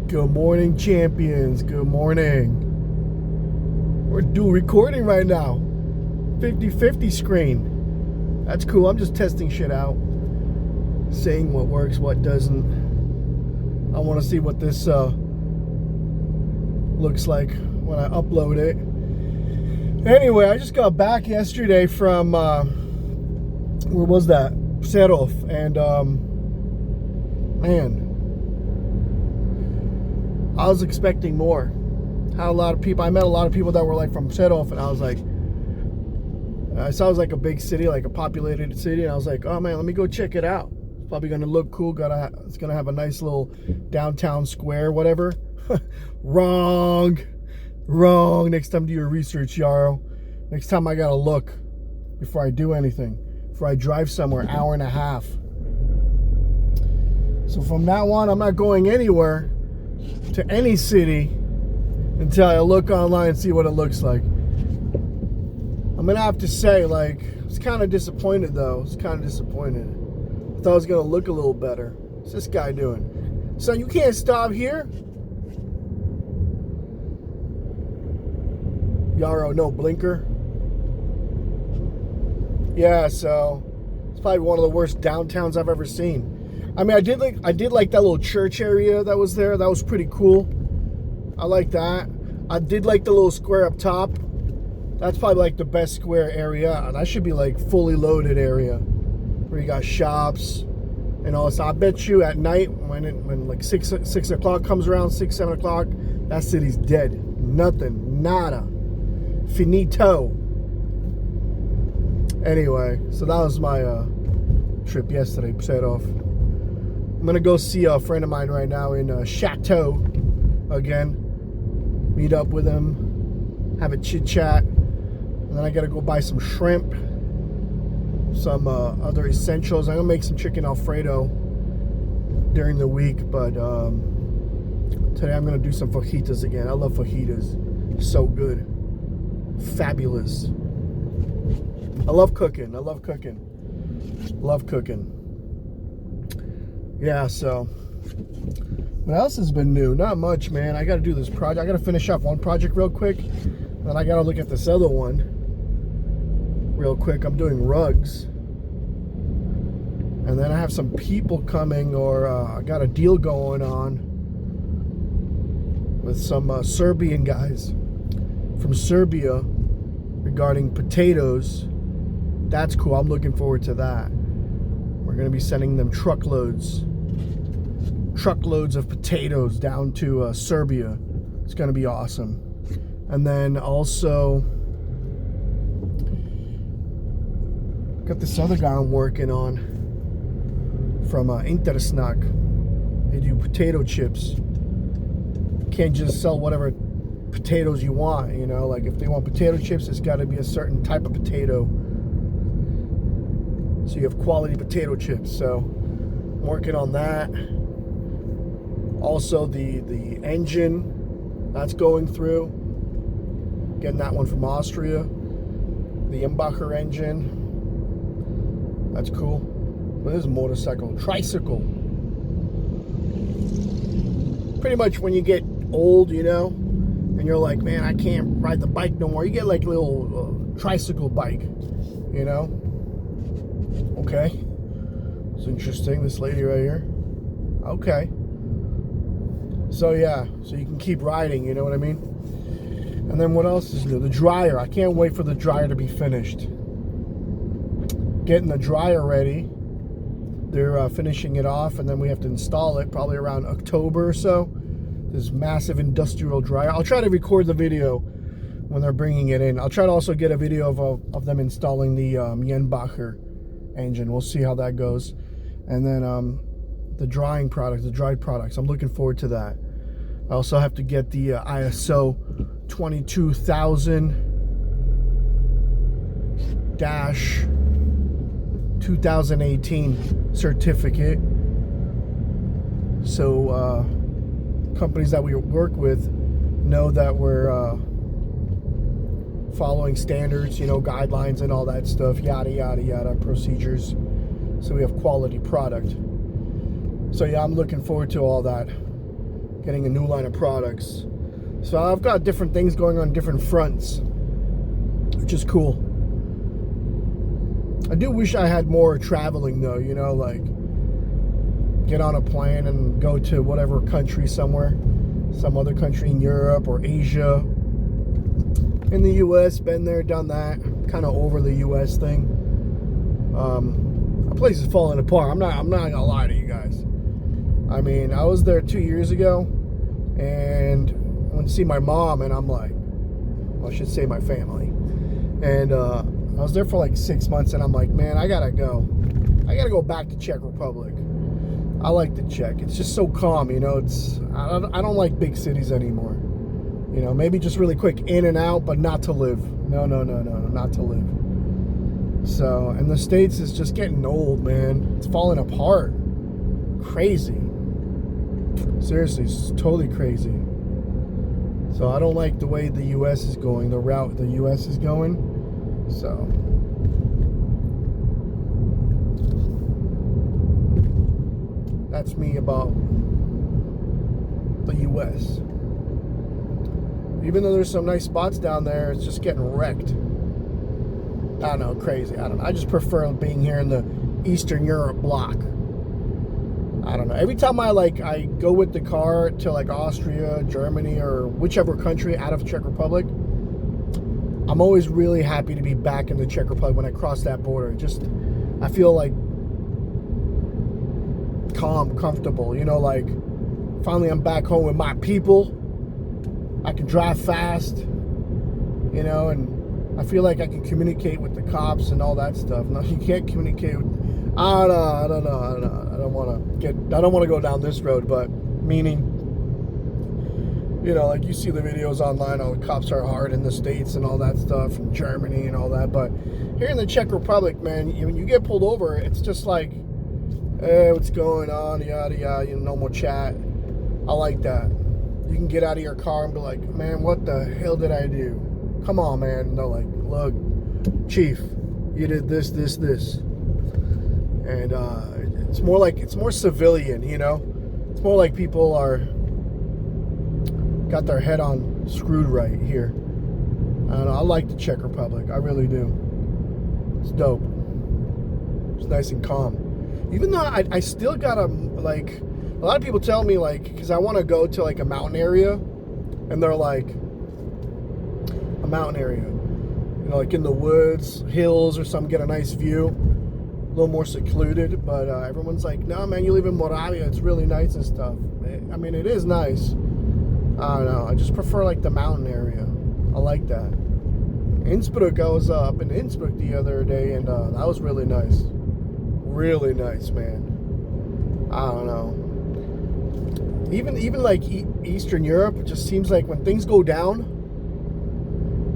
Good morning, champions. Good morning. We're dual recording right now. 50-50 screen. That's cool. I'm just testing shit out. Saying what works, what doesn't. I want to see what this looks like when I upload it. Anyway, I just got back yesterday from, where was that? Serov. And, man, I was expecting more. Had a lot of people. I met a lot of people that were like from Serov, and I was like, I saw it was like a big city, like a populated city, and I was like, oh man, let me go check it out. It's probably gonna look cool. It's gonna have a nice little downtown square, whatever. Wrong. Next time do your research, Yarrow. Next time I gotta look before I do anything. Before I drive somewhere, hour and a half. So from now on, I'm not going anywhere to any city until I look online and see what it looks like. I'm gonna have to say, like, I was kind of disappointed though. I was kind of disappointed. I thought it was gonna look a little better. What's this guy doing? So you can't stop here? Yarrow, no blinker. Yeah, so it's probably one of the worst downtowns I've ever seen. I mean, I did like that little church area that was there. That was pretty cool. I like that. I did like the little square up top. That's probably like the best square area. And that should be like fully loaded area where you got shops and all this. I bet you at night when like 6 o'clock comes around, 7 o'clock, that city's dead. Nothing, nada, finito. Anyway, so that was my trip yesterday. Set off. I'm gonna go see a friend of mine right now in Chateau again. Meet up with him, have a chit chat, and then I gotta go buy some shrimp, some other essentials. I'm gonna make some chicken Alfredo during the week, but today I'm gonna do some fajitas again. I love fajitas, so good, fabulous. I love cooking. Yeah, so what else has been new? Not much, man. I got to do this project. I got to finish off one project real quick. Then I got to look at this other one real quick. I'm doing rugs. And then I have some people coming, or I got a deal going on with some Serbian guys from Serbia regarding potatoes. That's cool. I'm looking forward to that. We're going to be sending them truckloads of potatoes down to Serbia. It's going to be awesome. And then also got this other guy I'm working on from Intersnack. They do potato chips. You can't just sell whatever potatoes you want, you know, like if they want potato chips, it's got to be a certain type of potato. So you have quality potato chips. So I'm working on that. Also the engine that's going through. Getting that one from Austria. The Imbacher engine. That's cool. What is a motorcycle? Tricycle. Pretty much when you get old, you know, and you're like, man, I can't ride the bike no more. You get like a little tricycle bike, you know. Okay, it's interesting, this lady right here. Okay, so yeah, so you can keep riding, you know what I mean? And then what else is new? The dryer. I can't wait for the dryer to be finished. Getting the dryer ready. They're finishing it off, and then we have to install it probably around October or so. This massive industrial dryer. I'll try to record the video when they're bringing it in. I'll try to also get a video of them installing the Jenbacher engine. We'll see how that goes. And then the dried products. I'm looking forward to that. I also have to get the ISO 22000-2018 certificate. So companies that we work with know that we're following standards, you know, guidelines and all that stuff, yada, yada, yada, procedures. So we have quality product. So yeah, I'm looking forward to all that. getting a new line of products. So I've got different things going on different fronts, which is cool. I do wish I had more traveling though, you know, like get on a plane and go to whatever country somewhere, some other country in Europe or Asia. In the US, been there, done that. Kind of over the US thing. That place is falling apart. I'm not gonna lie to you guys. I mean, I was there 2 years ago, and I went to see my mom, and I'm like, well, I should say my family. And I was there for like 6 months, and I'm like, man, I gotta go. I gotta go back to Czech Republic. I like the Czech. It's just so calm, you know. I don't like big cities anymore. You know, maybe just really quick in and out, but not to live. No, not to live. So, and the States is just getting old, man. It's falling apart. Crazy. Seriously, it's totally crazy. So I don't like the way the U.S. is going, the route the U.S. is going. So that's me about the U.S. Even though there's some nice spots down there, it's just getting wrecked. I don't know, crazy. I don't know. I just prefer being here in the Eastern Europe block. I don't know. Every time I go with the car to like Austria, Germany, or whichever country out of Czech Republic, I'm always really happy to be back in the Czech Republic when I cross that border. I feel like calm, comfortable, you know, like finally I'm back home with my people. I can drive fast, you know, and I feel like I can communicate with the cops and all that stuff. No, you can't communicate with, I don't know. I don't want to go down this road, but meaning, you know, like you see the videos online, all the cops are hard in the States and all that stuff, and Germany and all that. But here in the Czech Republic, man, when you get pulled over, it's just like, hey, what's going on, yada, yada, you know, normal chat. I like that. You can get out of your car and be like, man, what the hell did I do? Come on, man. And they're like, look, Chief, you did this. And it's more civilian, you know? It's more like people got their head on screwed right here. I don't know, I like the Czech Republic. I really do. It's dope. It's nice and calm. Even though I still gotta, like, a lot of people tell me, like, because I want to go to, like, a mountain area, and they're like, a mountain area, you know, like in the woods, hills or something, get a nice view, a little more secluded, but everyone's like, no, man, you live in Moravia, it's really nice and stuff. I mean, it is nice. I don't know, I just prefer, like, the mountain area. I like that. Innsbruck, I was up in Innsbruck the other day, and that was really nice. Really nice, man. I don't know. Even like Eastern Europe, it just seems like when things go down,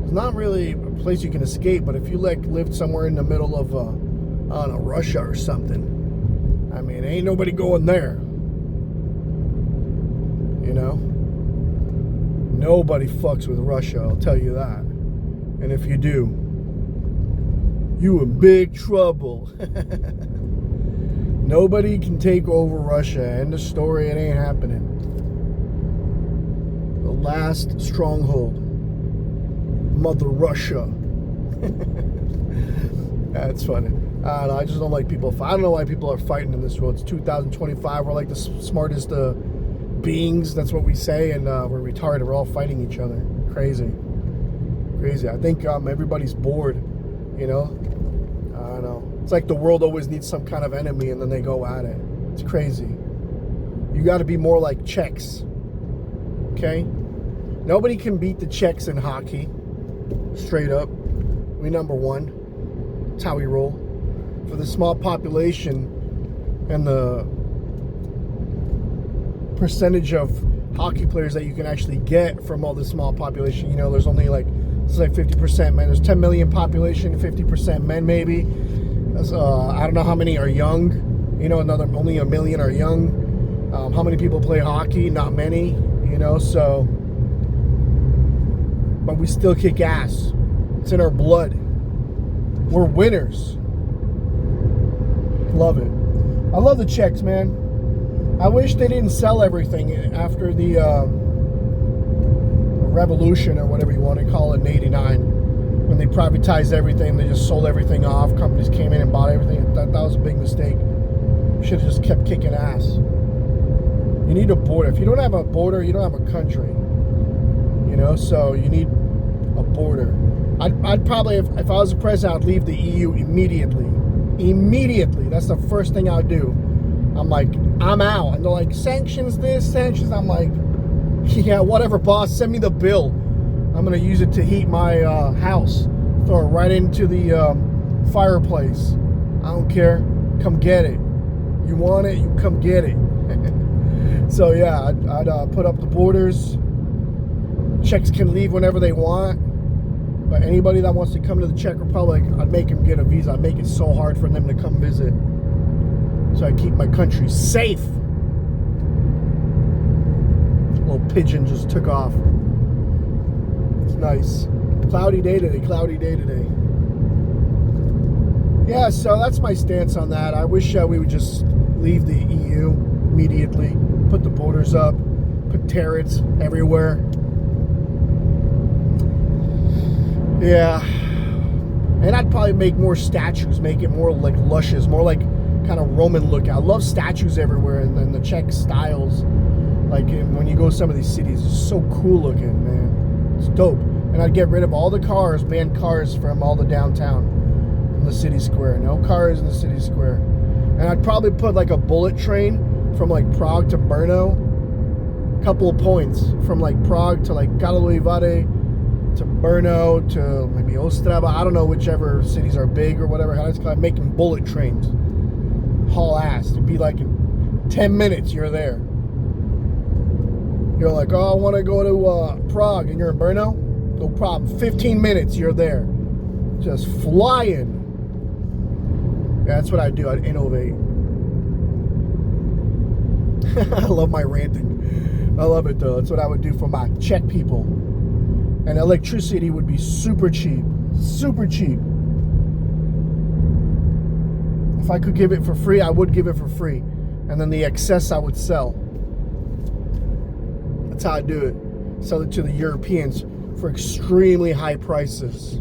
it's not really a place you can escape. But if you like lived somewhere in the middle of, I don't know, Russia or something, I mean, ain't nobody going there. You know, nobody fucks with Russia. I'll tell you that. And if you do, you in big trouble. Nobody can take over Russia. End of story. It ain't happening. The last stronghold. Mother Russia. That's funny. I don't know. I just don't like people. I don't know why people are fighting in this world. It's 2025. We're like the smartest beings. That's what we say. And we're retarded. We're all fighting each other. Crazy. I think everybody's bored. You know? I don't know. It's like the world always needs some kind of enemy, and then they go at it. It's crazy. You got to be more like Czechs. Okay? Nobody can beat the Czechs in hockey. Straight up. We number one. That's how we roll. For the small population and the percentage of hockey players that you can actually get from all the small population, you know, there's only like, it's like 50% men. There's 10 million population, 50% men maybe. I don't know how many are young. You know, only 1 million are young. How many people play hockey? Not many. You know, so, but we still kick ass. It's in our blood. We're winners. Love it. I love the Czechs, man. I wish they didn't sell everything after the revolution, or whatever you want to call it, in '89, when they privatized everything. They just sold everything off. Companies came in and bought everything. That was a big mistake. Should have just kept kicking ass. You need a border. If you don't have a border, you don't have a country. You know, so you need a border. I'd probably, if I was the president, I'd leave the EU immediately. Immediately. That's the first thing I'd do. I'm like, I'm out. And they're like, sanctions this, sanctions. I'm like, yeah, whatever, boss. Send me the bill. I'm going to use it to heat my house. Throw it right into the fireplace. I don't care. Come get it. You want it, you come get it. So yeah, I'd put up the borders. Czechs can leave whenever they want. But anybody that wants to come to the Czech Republic, I'd make them get a visa. I'd make it so hard for them to come visit. So I keep my country safe. Little pigeon just took off. It's nice. Cloudy day today, cloudy day today. Yeah, so that's my stance on that. I wish we would just leave the EU immediately. Put the borders up. Put tariffs everywhere. Yeah. And I'd probably make more statues. Make it more like luscious. More like kind of Roman look. I love statues everywhere. And then the Czech styles. Like when you go to some of these cities, it's so cool looking, man. It's dope. And I'd get rid of all the cars, banned cars from all the downtown, from the city square. No cars in the city square. And I'd probably put like a bullet train from like Prague to Brno. Couple of points from like Prague to like Karlovy Vary to Brno to maybe Ostrava. I don't know, whichever cities are big or whatever. It's kind of making bullet trains. Haul ass. It'd be like in 10 minutes you're there. You're like, oh, I want to go to Prague, and you're in Brno? No problem. 15 minutes, you're there. Just flying. Yeah, that's what I'd do. I'd innovate. I love my ranting. I love it, though. That's what I would do for my Czech people. And electricity would be super cheap. Super cheap. If I could give it for free, I would give it for free. And then the excess I would sell. That's how I do it. Sell it to the Europeans for extremely high prices.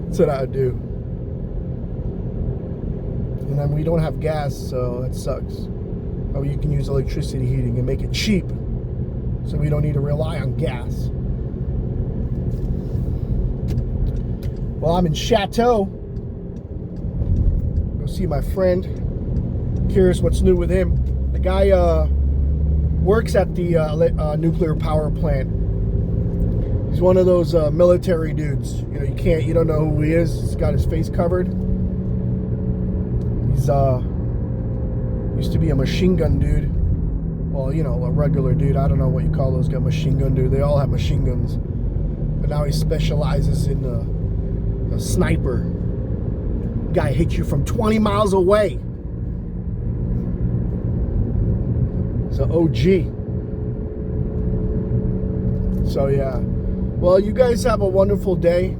That's what I would do. And then we don't have gas, so that sucks. Oh, you can use electricity heating and make it cheap, so we don't need to rely on gas. Well, I'm in Chateau. Go see my friend. Curious what's new with him. The guy works at the nuclear power plant. He's one of those military dudes. You know, you don't know who he is. He's got his face covered. He's used to be a machine gun dude. Well, you know, a regular dude. I don't know what you call those guys. Machine gun dude. They all have machine guns. But now he specializes in a sniper. Guy hits you from 20 miles away. It's an OG. So yeah. Well, you guys have a wonderful day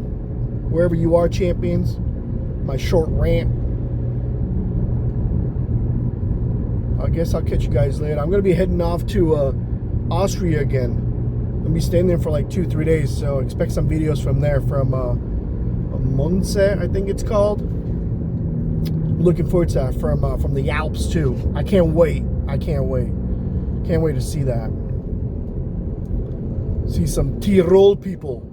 wherever you are, champions. My short rant. I guess I'll catch you guys later. I'm going to be heading off to Austria again. I'm going to be staying there for like 2-3 days. So expect some videos from there, from Monse, I think it's called. I'm looking forward to that, from the Alps too. I can't wait. I can't wait. Can't wait to see that. See some Tyrol people.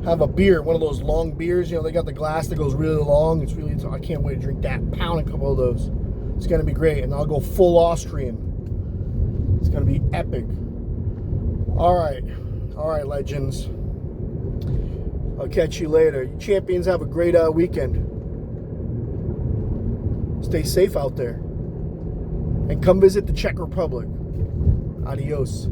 Have a beer, one of those long beers. You know, they got the glass that goes really long. It's really, I can't wait to drink that. Pound a couple of those. It's going to be great. And I'll go full Austrian. It's going to be epic. All right. All right, legends. I'll catch you later. You champions have a great weekend. Stay safe out there. And come visit the Czech Republic. Adios.